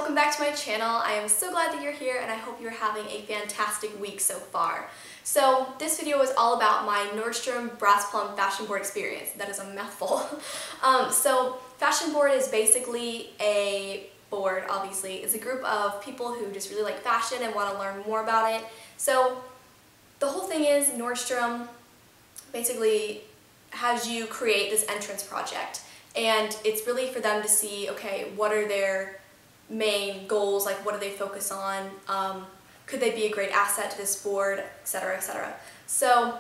welcome back to my channel. I am so glad that you're here and I hope you're having a fantastic week so far. So this video is all about my Nordstrom brass plum fashion board experience. That is a mouthful. So fashion board is basically a board, obviously. It's a group of people who just really like fashion and want to learn more about it. So the whole thing is Nordstrom basically has you create this entrance project. And it's really for them to see, okay, what are their main goals, like what do they focus on, could they be a great asset to this board, etc., etc. So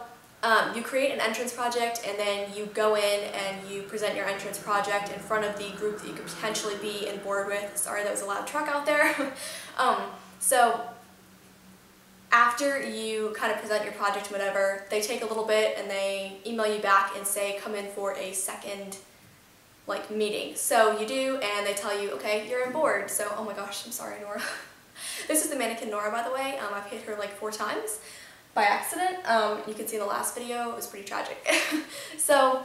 you create an entrance project and then you go in and you present your entrance project in front of the group that you could potentially be in board with. Sorry, that was a loud truck out there. So after you kind of present your project, whatever, they take a little bit and they email you back and say come in for a second meeting. So you do, and they tell you, okay, you're on board. So, oh my gosh, I'm sorry, Nora. This is the mannequin Nora, by the way. I've hit her like 4 times by accident. You can see in the last video, it was pretty tragic. So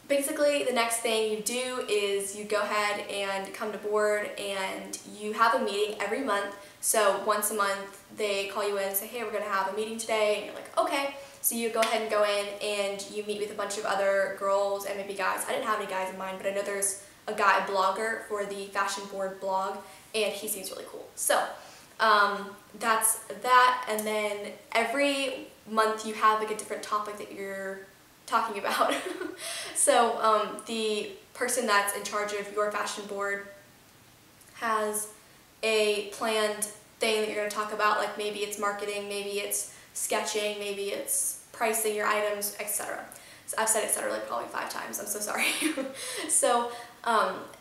basically the next thing you do is you go ahead and come to board and you have a meeting every month. So once a month they call you in and say, hey, we're going to have a meeting today, and you're like, okay. So you go ahead and go in and you meet with a bunch of other girls and maybe guys. I didn't have any guys in mind, but I know there's a guy blogger for the fashion board blog and he seems really cool. So that's that, and then every month you have like a different topic that you're talking about. So the person that's in charge of your fashion board has a planned thing that you're going to talk about, like maybe it's marketing, maybe it's sketching, maybe it's pricing your items, etc. So I've said etc. like probably 5 times, I'm so sorry. So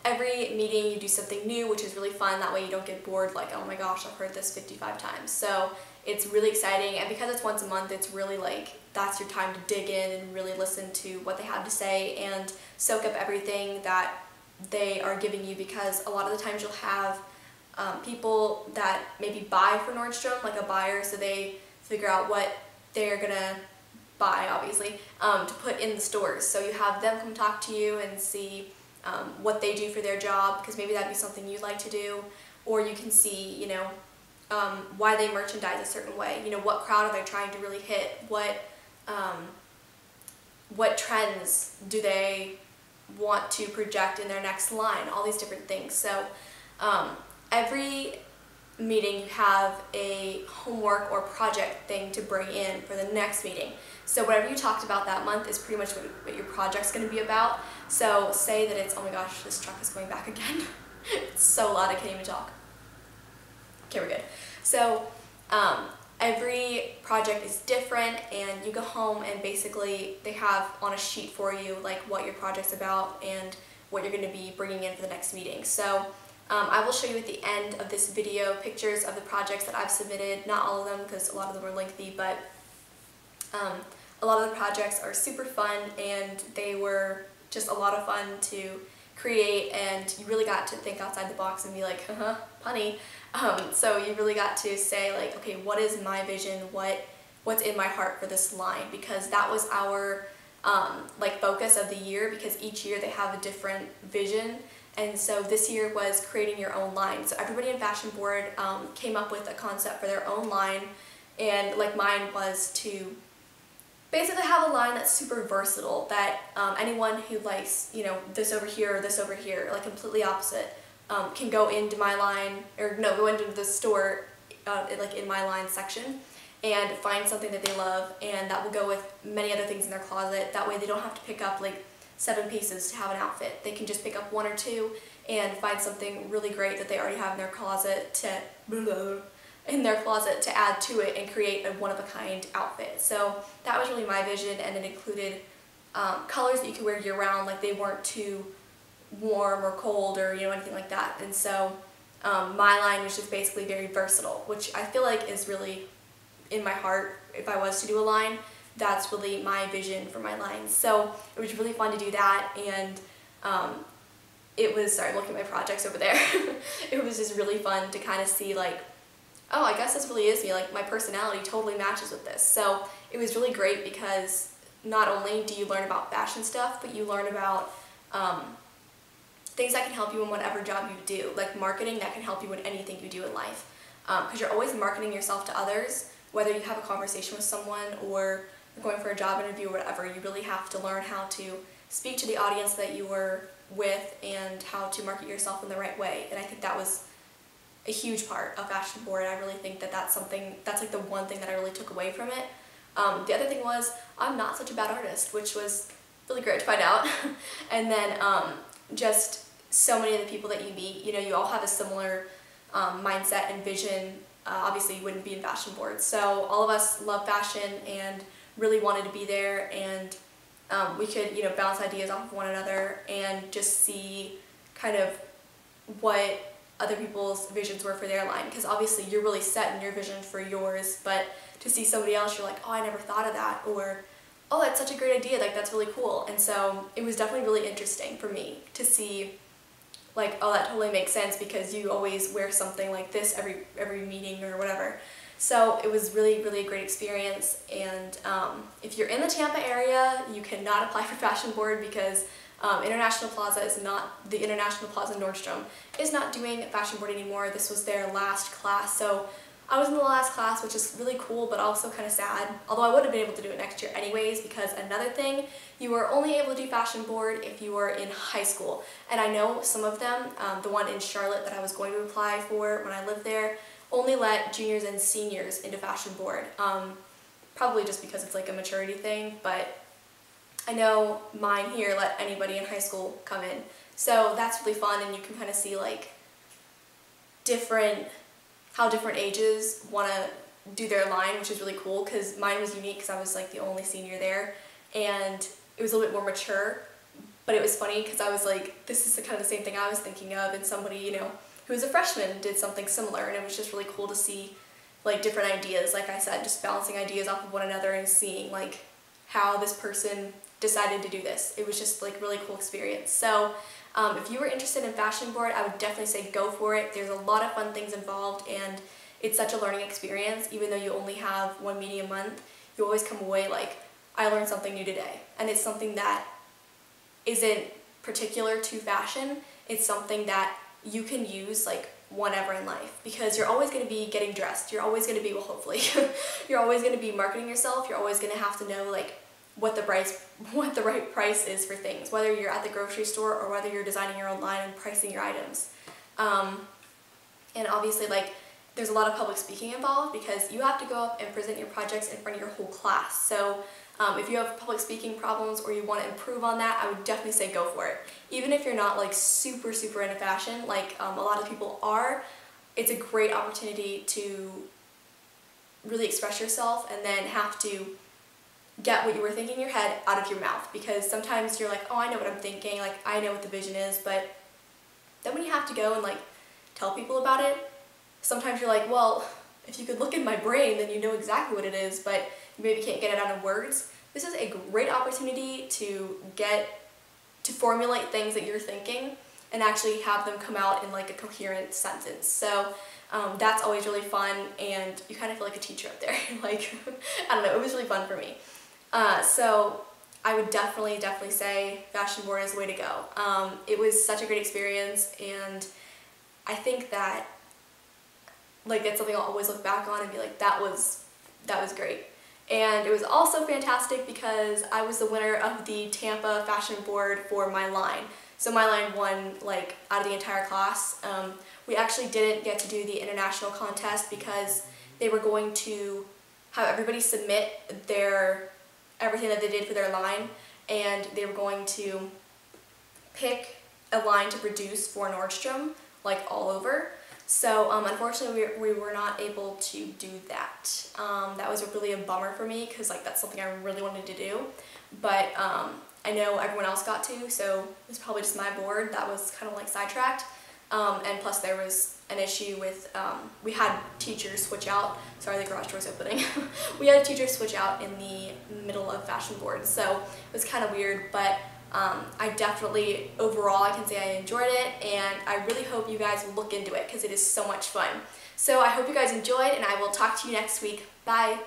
every meeting you do something new, which is really fun. That way you don't get bored like, oh my gosh, I've heard this 55 times. So it's really exciting, and because it's once a month, it's really like that's your time to dig in and really listen to what they have to say and soak up everything that they are giving you, because a lot of the times you'll have people that maybe buy for Nordstrom, like a buyer, so they figure out what they're gonna buy, obviously, to put in the stores. So you have them come talk to you and see what they do for their job, because maybe that'd be something you'd like to do, or you can see, you know, why they merchandise a certain way. You know, what crowd are they trying to really hit? What trends do they want to project in their next line? All these different things. So every meeting you have a homework or project thing to bring in for the next meeting. So whatever you talked about that month is pretty much what your project's going to be about. So say that it's, oh my gosh, this truck is going back again. It's so loud I can't even talk. Okay, we're good. So every project is different, and you go home and basically they have on a sheet for you like what your project's about and what you're going to be bringing in for the next meeting. So I will show you at the end of this video pictures of the projects that I've submitted. Not all of them, because a lot of them are lengthy, but a lot of the projects are super fun and they were just a lot of fun to create, and you really got to think outside the box and be like, punny. So you really got to say like, okay, what is my vision? What's in my heart for this line? Because that was our like focus of the year, because each year they have a different vision. And so this year was creating your own line. So everybody in fashion board came up with a concept for their own line, and like mine was to basically have a line that's super versatile, that anyone who likes, you know, this over here or this over here, like completely opposite, can go into my line, or no, go into the store like in my line section and find something that they love, and that will go with many other things in their closet. That way they don't have to pick up like 7 pieces to have an outfit. They can just pick up 1 or 2 and find something really great that they already have in their closet to add to it and create a one-of-a-kind outfit. So that was really my vision, and it included colors that you could wear year-round, like they weren't too warm or cold or, you know, anything like that. And so my line was just basically very versatile, which I feel like is really in my heart. If I was to do a line, that's really my vision for my lines. So it was really fun to do that, and it was, sorry, I'm looking at my projects over there. It was just really fun to kind of see like, oh, I guess this really is me, like my personality totally matches with this. So it was really great, because not only do you learn about fashion stuff, but you learn about things that can help you in whatever job you do, like marketing that can help you in anything you do in life. Because you're always marketing yourself to others, whether you have a conversation with someone or you're going for a job interview or whatever. You really have to learn how to speak to the audience that you were with and how to market yourself in the right way. And I think that was a huge part of Fashion Board. I really think that that's like the one thing that I really took away from it. The other thing was, I'm not such a bad artist, which was really great to find out. And then just so many of the people that you meet, you know, you all have a similar mindset and vision. Obviously you wouldn't be in Fashion Board. So all of us love fashion and really wanted to be there, and we could, you know, bounce ideas off of one another and just see kind of what other people's visions were for their line, because obviously you're really set in your vision for yours, but to see somebody else, you're like, oh, I never thought of that, or oh, that's such a great idea, like that's really cool. And so it was definitely really interesting for me to see, like, oh, that totally makes sense because you always wear something like this every meeting or whatever. So it was really, really a great experience. And if you're in the Tampa area, you cannot apply for Fashion Board because International Plaza is not, the International Plaza Nordstrom is not doing Fashion Board anymore. This was their last class. So I was in the last class, which is really cool, but also kind of sad. Although I would have been able to do it next year anyways, because another thing, you were only able to do Fashion Board if you were in high school. And I know some of them, the one in Charlotte that I was going to apply for when I lived there, only let juniors and seniors into Fashion Board. Probably just because it's like a maturity thing, but I know mine here let anybody in high school come in. So that's really fun, and you can kind of see like how different ages want to do their line, which is really cool because mine was unique because I was like the only senior there, and it was a little bit more mature. But it was funny because I was like, this is kind of the same thing I was thinking of, and somebody, you know, who was a freshman did something similar, and it was just really cool to see like different ideas. Like I said, just bouncing ideas off of one another and seeing like how this person decided to do this. It was just like really cool experience. So if you were interested in Fashion Board, I would definitely say go for it. There's a lot of fun things involved, and it's such a learning experience. Even though you only have one meeting a month, you always come away like, I learned something new today. And it's something that isn't particular to fashion. It's something that you can use like whenever in life, because you're always going to be getting dressed. You're always going to be, well, hopefully, you're always going to be marketing yourself. You're always going to have to know like what the right price is for things, whether you're at the grocery store or whether you're designing your own line and pricing your items. And obviously, like, there's a lot of public speaking involved because you have to go up and present your projects in front of your whole class. So if you have public speaking problems or you want to improve on that, I would definitely say go for it. Even if you're not like super into fashion, like a lot of people are, it's a great opportunity to really express yourself and then have to get what you were thinking in your head out of your mouth, because sometimes you're like, oh, I know what I'm thinking, like I know what the vision is, but then when you have to go and like tell people about it, sometimes you're like, well, if you could look in my brain, then you know exactly what it is, but you maybe can't get it out in words. This is a great opportunity to formulate things that you're thinking and actually have them come out in like a coherent sentence. So that's always really fun, and you kind of feel like a teacher up there. Like, I don't know, it was really fun for me. So I would definitely say Fashion Board is the way to go. It was such a great experience, and I think that like it's something I'll always look back on and be like, that was great. And it was also fantastic because I was the winner of the Tampa Fashion Board for my line. So my line won like out of the entire class. We actually didn't get to do the international contest because they were going to have everybody submit everything that they did for their line, and they were going to pick a line to produce for Nordstrom, like all over. So unfortunately we were not able to do that. That was really a bummer for me because like that's something I really wanted to do, but I know everyone else got to, so it was probably just my board that was kind of like sidetracked. And plus there was an issue with, we had teachers switch out, sorry the garage door's opening, we had teachers switch out in the middle of Fashion Board, so it was kind of weird, but I definitely, overall, I can say I enjoyed it, and I really hope you guys will look into it because it is so much fun. So I hope you guys enjoyed, and I will talk to you next week. Bye!